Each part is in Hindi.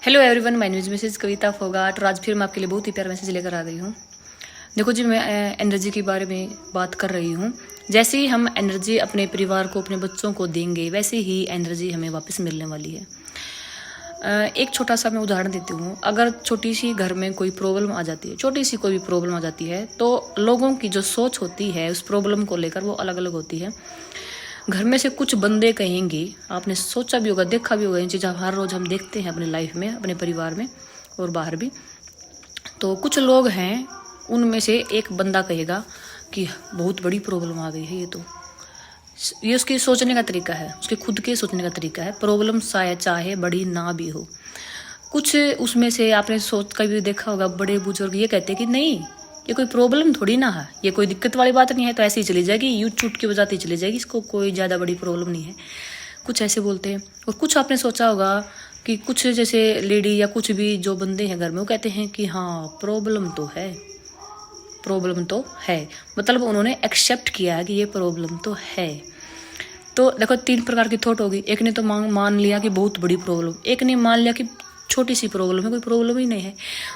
Hello everyone, my name is Mrs Kavita Phogat और आज फिर मैं आपके लिए बहुत ही प्यारा मैसेज लेकर आ गई हूँ। देखो जी, मैं एनर्जी के बारे में बात कर रही हूँ। जैसे ही हम एनर्जी अपने परिवार को, अपने बच्चों को देंगे, वैसे ही एनर्जी हमें वापस मिलने वाली है। एक छोटा सा मैं उदाहरण देती हूँ। अगर छोटी सी घर में कोई प्रॉब्लम आ जाती है, छोटी सी कोई भी प्रॉब्लम आ जाती है, तो लोगों की जो सोच होती है उस प्रॉब्लम को लेकर वो अलग अलग होती है। घर में से कुछ बंदे कहेंगे, आपने सोचा भी होगा, देखा भी होगा, इन चीज़ें हर रोज़ हम देखते हैं अपनी लाइफ में, अपने परिवार में और बाहर भी। तो कुछ लोग हैं, उनमें से एक बंदा कहेगा कि बहुत बड़ी प्रॉब्लम आ गई है। ये उसकी सोचने का तरीका है, उसके खुद के सोचने का तरीका है। प्रॉब्लम शायद चाहे बड़ी ना भी हो। कुछ उसमें से आपने सोच कर भी देखा होगा, बड़े बुजुर्ग ये कहते हैं कि नहीं, ये कोई प्रॉब्लम थोड़ी ना है, ये कोई दिक्कत वाली बात नहीं है, तो ऐसे ही चली जाएगी, यूँ चूट के बजाती चली जाएगी, इसको कोई ज़्यादा बड़ी प्रॉब्लम नहीं है। कुछ ऐसे बोलते हैं। और कुछ आपने सोचा होगा कि कुछ जैसे लेडी या कुछ भी जो बंदे हैं घर में, वो कहते हैं कि हाँ प्रॉब्लम तो है, प्रॉब्लम तो है। मतलब उन्होंने एक्सेप्ट किया है कि ये प्रॉब्लम तो है। तो देखो, तीन प्रकार की थॉट होगी। एक ने तो मान लिया कि बहुत बड़ी प्रॉब्लम, एक ने मान लिया कि छोटी सी प्रॉब्लम है, कोई प्रॉब्लम ही नहीं है,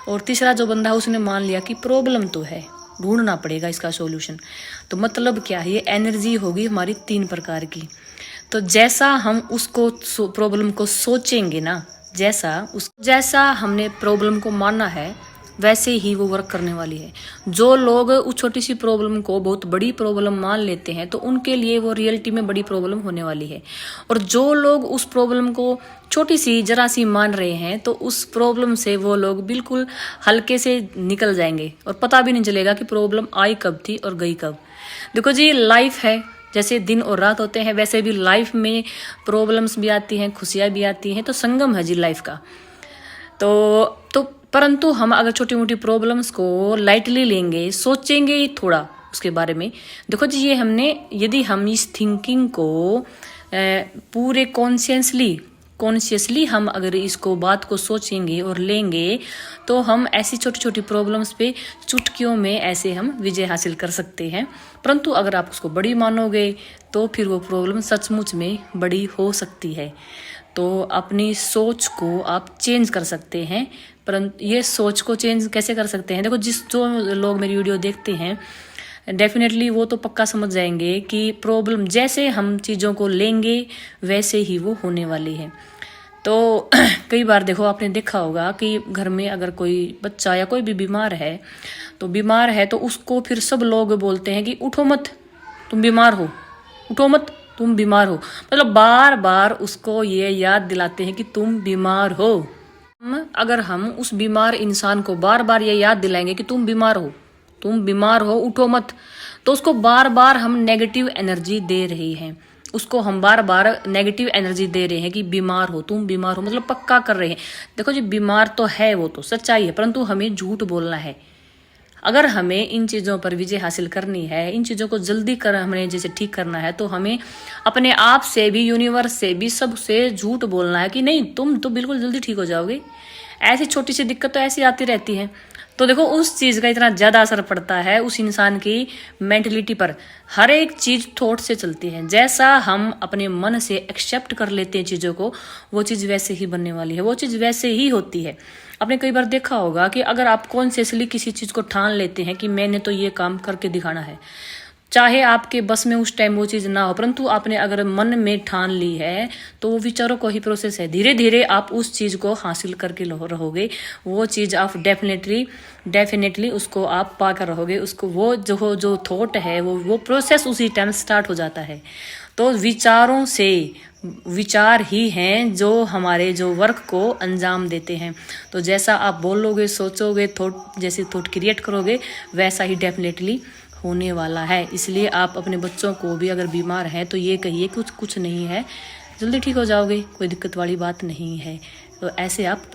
और तीसरा जो बंदा है उसने मान लिया कि प्रॉब्लम तो है, ढूंढना पड़ेगा इसका सॉल्यूशन। तो मतलब क्या है, ये एनर्जी होगी हमारी तीन प्रकार की। तो जैसा हम उसको प्रॉब्लम को सोचेंगे ना, जैसा हमने प्रॉब्लम को माना है, वैसे ही वो वर्क करने वाली है। जो लोग उस छोटी सी प्रॉब्लम को बहुत बड़ी प्रॉब्लम मान लेते हैं, तो उनके लिए वो रियलिटी में बड़ी प्रॉब्लम होने वाली है। और जो लोग उस प्रॉब्लम को छोटी सी जरा सी मान रहे हैं, तो उस प्रॉब्लम से वो लोग बिल्कुल हल्के से निकल जाएंगे और पता भी नहीं चलेगा कि प्रॉब्लम आई कब थी और गई कब। देखो जी, लाइफ है, जैसे दिन और रात होते हैं, वैसे भी लाइफ में प्रॉब्लम्स भी आती हैं, खुशियाँ भी आती हैं। तो संगम है जी लाइफ का। तो परंतु हम अगर छोटी मोटी प्रॉब्लम्स को लाइटली लेंगे, सोचेंगे थोड़ा उसके बारे में। देखो जी, ये हमने, यदि हम इस थिंकिंग को पूरे कॉन्शियसली हम अगर इसको बात को सोचेंगे और लेंगे, तो हम ऐसी छोटी छोटी प्रॉब्लम्स पे चुटकियों में ऐसे हम विजय हासिल कर सकते हैं। परंतु अगर आप उसको बड़ी मानोगे, तो फिर वो प्रॉब्लम सचमुच में बड़ी हो सकती है। तो अपनी सोच को आप चेंज कर सकते हैं। परंतु ये सोच को चेंज कैसे कर सकते हैं? देखो, जो लोग मेरी वीडियो देखते हैं, डेफिनेटली वो तो पक्का समझ जाएंगे कि प्रॉब्लम जैसे हम चीज़ों को लेंगे, वैसे ही वो होने वाली है। तो कई बार देखो, आपने देखा होगा कि घर में अगर कोई बच्चा या कोई भी बीमार है, तो उसको फिर सब लोग बोलते हैं कि उठो मत, तुम बीमार हो, उठो मत, तुम बीमार हो। मतलब बार बार उसको ये याद दिलाते हैं कि तुम बीमार हो। अगर हम उस बीमार इंसान को बार बार ये याद दिलाएंगे कि तुम बीमार हो, उठो मत, तो उसको बार बार हम नेगेटिव एनर्जी दे रहे हैं। उसको हम बार बार नेगेटिव एनर्जी दे रहे हैं कि बीमार हो, तुम बीमार हो, मतलब पक्का कर रहे हैं। देखो जी, बीमार तो है, वो तो सच्चाई है, परंतु हमें झूठ बोलना है। अगर हमें इन चीज़ों पर विजय हासिल करनी है, इन चीज़ों को जल्दी हमने जैसे ठीक करना है, तो हमें अपने आप से भी, यूनिवर्स से भी, सबसे झूठ बोलना है कि नहीं, तुम तो बिल्कुल जल्दी ठीक हो जाओगे। ऐसी छोटी सी दिक्कत तो ऐसी आती रहती है। तो देखो, उस चीज़ का इतना ज़्यादा असर पड़ता है उस इंसान की मेंटलिटी पर। हर एक चीज़ थॉट से चलती है। जैसा हम अपने मन से एक्सेप्ट कर लेते हैं चीज़ों को, वो चीज़ वैसे ही बनने वाली है, वो चीज़ वैसे ही होती है। आपने कई बार देखा होगा कि अगर आप कॉन्शियसली किसी चीज़ को ठान लेते हैं कि मैंने तो ये काम करके दिखाना है, चाहे आपके बस में उस टाइम वो चीज़ ना हो, परंतु आपने अगर मन में ठान ली है, तो वो विचारों को ही प्रोसेस है। धीरे धीरे आप उस चीज़ को हासिल करके रहोगे। वो चीज़ आप डेफिनेटली उसको आप पा कर रहोगे। उसको वो जो थॉट है, वो प्रोसेस उसी टाइम स्टार्ट हो जाता है। तो विचार ही हैं जो हमारे जो वर्क को अंजाम देते हैं। तो जैसा आप बोलोगे, सोचोगे, जैसे थॉट क्रिएट करोगे, वैसा ही डेफिनेटली होने वाला है। इसलिए आप अपने बच्चों को भी अगर बीमार हैं, तो ये कहिए कुछ नहीं है, जल्दी ठीक हो जाओगे, कोई दिक्कत वाली बात नहीं है। तो ऐसे आप